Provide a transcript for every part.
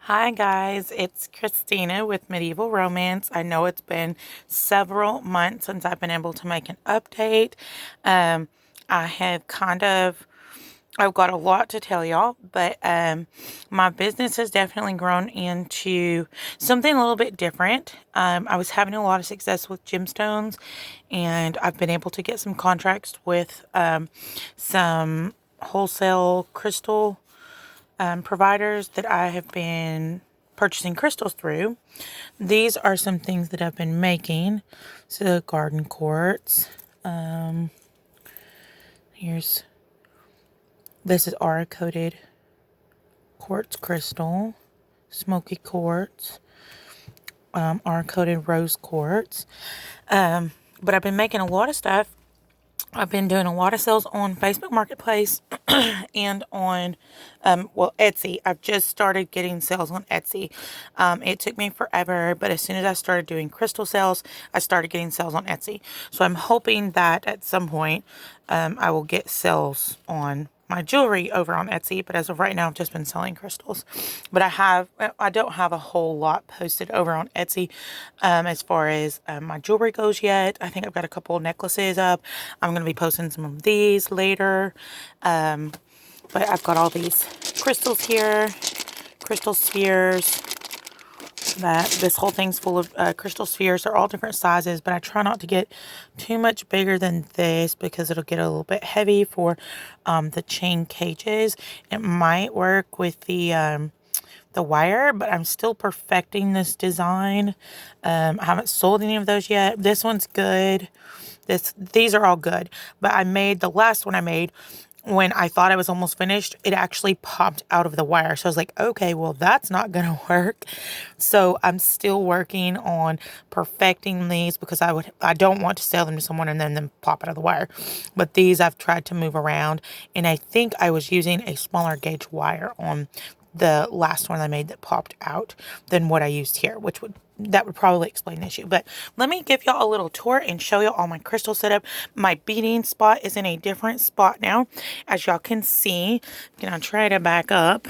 Hi guys, it's Christina with Medieval Romance. I know it's been several months since I've been able to make an update. Um, I have I've got a lot to tell y'all, but my business has definitely grown into something a little bit different. I was having a lot of success with gemstones, and I've been able to get some contracts with some wholesale crystal providers that I have been purchasing crystals through. These are some things that I've been making. So garden quartz. Here's this is aura coated quartz crystal, smoky quartz, aura coated rose quartz. But I've been making a lot of stuff. I've been doing a lot of sales on Facebook Marketplace and on, Etsy. I've just started getting sales on Etsy. It took me forever, but as soon as I started doing crystal sales, I started getting sales on Etsy. So I'm hoping that at some point, I will get sales on my jewelry over on Etsy, but as of right now, I've just been selling crystals. But I don't have a whole lot posted over on Etsy as far as my jewelry goes yet. I think I've got a couple of necklaces up. I'm going to be posting some of these later. But I've got all these crystals here, crystal spheres. This whole thing's full of crystal spheres. They're all different sizes, but I try not to get too much bigger than this because it'll get a little bit heavy for the chain cages. It might work with the wire, but I'm still perfecting this design. I haven't sold any of those yet. This one's good. These are all good, but the last one I made when I thought I was almost finished, it actually popped out of the wire. So I was like, okay, well, that's not going to work. So I'm still working on perfecting these because I don't want to sell them to someone and then them pop out of the wire. But these I've tried to move around, and I think I was using a smaller gauge wire on the last one I made that popped out than what I used here, that would probably explain the issue. But let me give y'all a little tour and show y'all all my crystal setup. My beading spot is in a different spot now, as y'all can see. I'm gonna try to back up.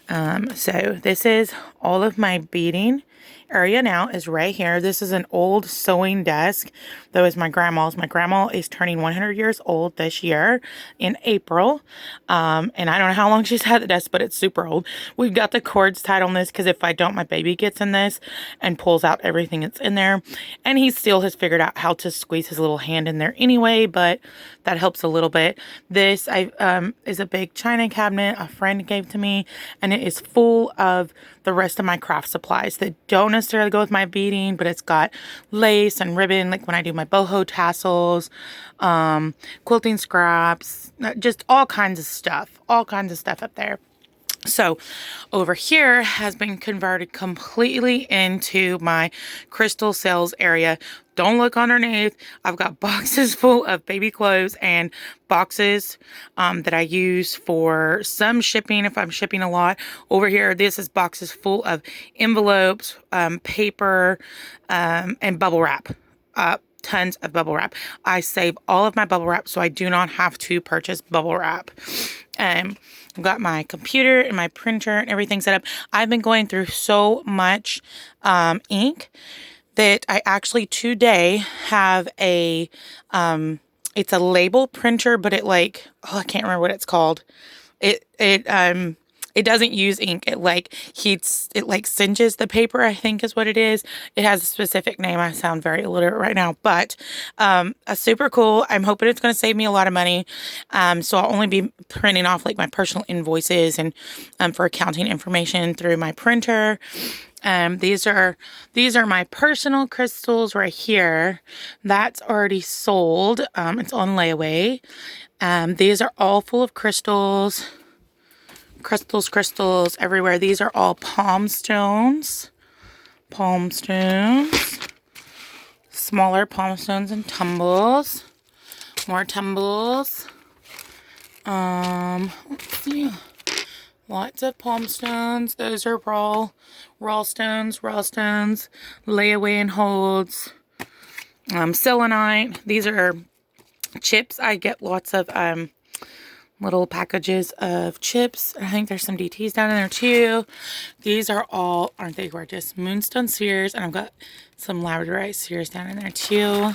So this is all of my beading area now is right here. This is an old sewing desk that was my grandma's. My grandma is turning 100 years old this year in April. And I don't know how long she's had the desk, but it's super old. We've got the cords tied on this because if I don't, my baby gets in this and pulls out everything that's in there. And he still has figured out how to squeeze his little hand in there anyway, but that helps a little bit. This is a big china cabinet a friend gave to me, and it is full of the rest of my craft supplies that don't necessarily go with my beading, but it's got lace and ribbon, like when I do my boho tassels, quilting scraps, just all kinds of stuff up there. So over here has been converted completely into my crystal sales area. Don't look underneath. I've got boxes full of baby clothes and boxes that I use for some shipping if I'm shipping a lot. Over here, this is boxes full of envelopes, paper, and bubble wrap. Tons of bubble wrap. I save all of my bubble wrap so I do not have to purchase bubble wrap. I've got my computer and my printer and everything set up. I've been going through so much ink that I actually today have it's a label printer, but I can't remember what it's called. It doesn't use ink. It singes the paper, I think is what it is. It has a specific name. I sound very illiterate right now, but super cool. I'm hoping it's going to save me a lot of money. So I'll only be printing off like my personal invoices and for accounting information through my printer. These are my personal crystals right here. That's already sold. It's on layaway. These are all full of crystals. Crystals everywhere. These are all palm stones. Smaller palm stones and tumbles. More tumbles. Let's see. Lots of palm stones. Those are raw stones, layaway and holds. Selenite. These are chips. I get lots of little packages of chips. I think there's some DTs down in there too. These are all, aren't they gorgeous? Moonstone spheres, and I've got some labradorite spheres down in there too.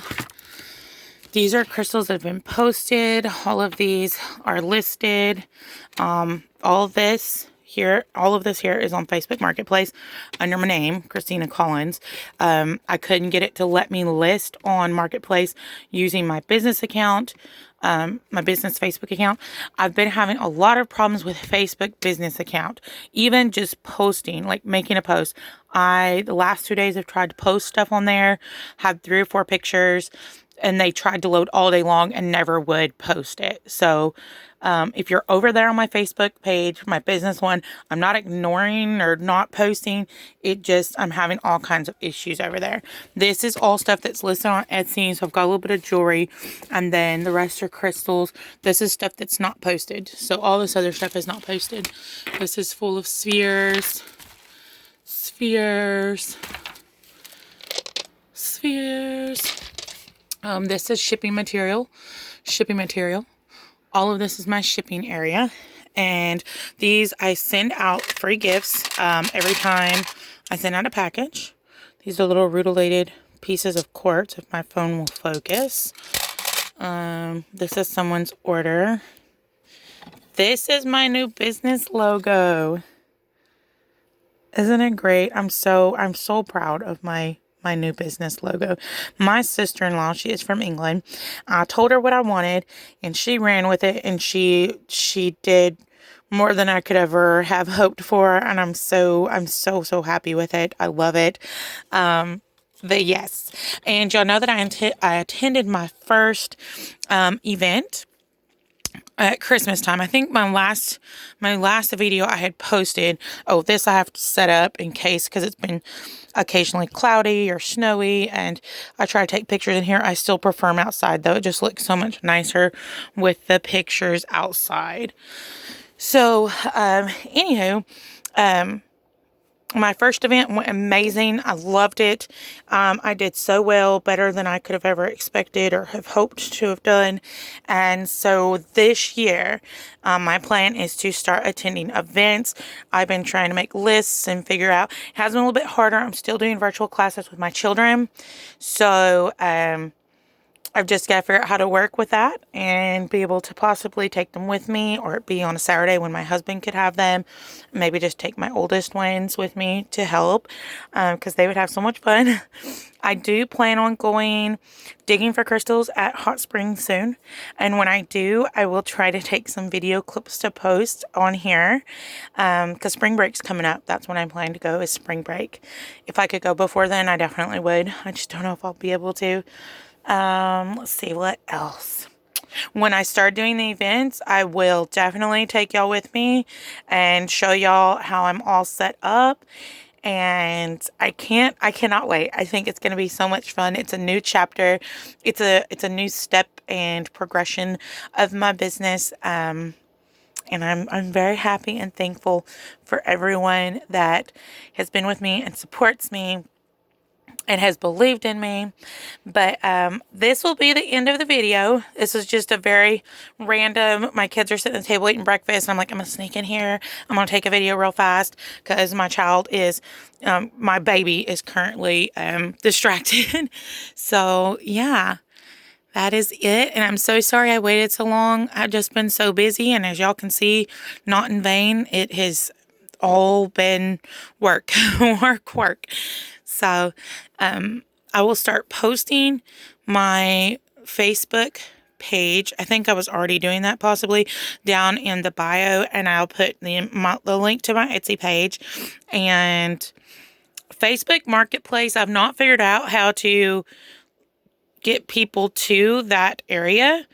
These are crystals that have been posted. All of these are listed. All of this here is on Facebook Marketplace under my name, Christina Collins. I couldn't get it to let me list on Marketplace using my business account, my business Facebook account. I've been having a lot of problems with Facebook business account, even just posting, like making a post. The last 2 days I've tried to post stuff on there, had 3 or 4 pictures, and they tried to load all day long and never would post it. So if you're over there on my Facebook page, my business one, I'm not ignoring or not posting. I'm having all kinds of issues over there. This is all stuff that's listed on Etsy. So I've got a little bit of jewelry, and then the rest are crystals. This is stuff that's not posted. So all this other stuff is not posted. This is full of spheres. This is shipping material. All of this is my shipping area. And these, I send out free gifts every time I send out a package. These are little rutilated pieces of quartz, if my phone will focus. This is someone's order. This is my new business logo. Isn't it great? I'm so proud of my new business logo. My sister-in-law, she is from England. I told her what I wanted, and she ran with it, and she did more than I could ever have hoped for, and I'm so happy with it. I love it. But yes, and y'all know that I attended my first event at Christmas time. I think my last video I had posted. Oh, this I have to set up in case, because it's been occasionally cloudy or snowy, and I try to take pictures in here. I still prefer them outside though. It just looks so much nicer with the pictures outside. So, anywho, my first event went amazing. I loved it. I did so well, better than I could have ever expected or have hoped to have done. And so this year, my plan is to start attending events. I've been trying to make lists and figure out. It has been a little bit harder. I'm still doing virtual classes with my children. So, I've just got to figure out how to work with that and be able to possibly take them with me, or be on a Saturday when my husband could have them. Maybe just take my oldest ones with me to help, because they would have so much fun. I do plan on going digging for crystals at Hot Springs soon. And when I do, I will try to take some video clips to post on here, because spring break's coming up. That's when I'm planning to go, is spring break. If I could go before then, I definitely would. I just don't know if I'll be able to. Let's see what else. When I start doing the events, I will definitely take y'all with me and show y'all how I'm all set up. And I cannot wait. I think it's going to be so much fun. It's a new chapter. It's a new step and progression of my business. And I'm very happy and thankful for everyone that has been with me and supports me and has believed in me. But this will be the end of the video. This is just a very random, my kids are sitting at the table eating breakfast, and I'm like, I'm gonna sneak in here, I'm gonna take a video real fast, because my child is my baby is currently distracted. So yeah, that is it. And I'm so sorry I waited so long. I've just been so busy, and as y'all can see, not in vain. It has all been work. work. So I will start posting my Facebook page. I think I was already doing that possibly down in the bio, and I'll put the link to my Etsy page. And Facebook Marketplace, I've not figured out how to get people to that area,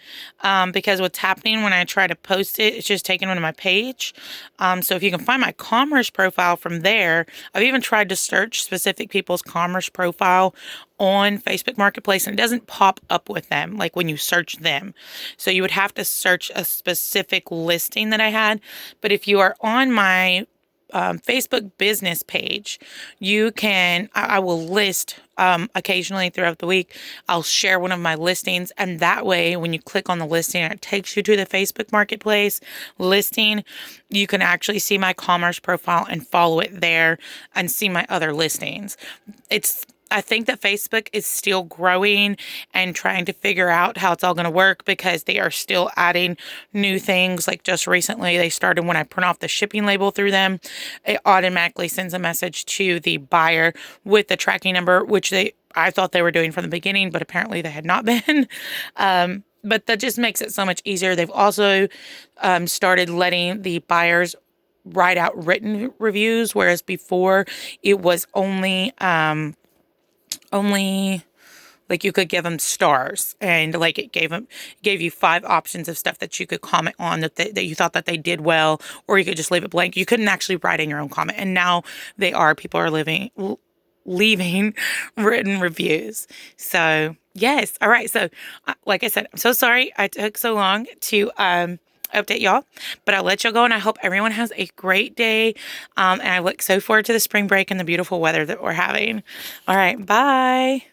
because what's happening when I try to post it, it's just taking onto my page. So if you can find my commerce profile from there, I've even tried to search specific people's commerce profile on Facebook Marketplace, and it doesn't pop up with them like when you search them. So you would have to search a specific listing that I had. But if you are on my Facebook business page, you can, I will list occasionally throughout the week, I'll share one of my listings. And that way, when you click on the listing, it takes you to the Facebook Marketplace listing. You can actually see my commerce profile and follow it there and see my other listings. I think that Facebook is still growing and trying to figure out how it's all going to work, because they are still adding new things. Like just recently, they started, when I print off the shipping label through them, it automatically sends a message to the buyer with the tracking number, which I thought they were doing from the beginning, but apparently they had not been. But that just makes it so much easier. They've also started letting the buyers write out written reviews, whereas before it was only like you could give them stars, and like it gave you 5 options of stuff that you could comment on that you thought that they did well, or you could just leave it blank. You couldn't actually write in your own comment, and now people are leaving written reviews. So yes, all right. So like I said, I'm so sorry I took so long to update y'all, but I'll let y'all go, and I hope everyone has a great day. And I look so forward to the spring break and the beautiful weather that we're having. All right, bye.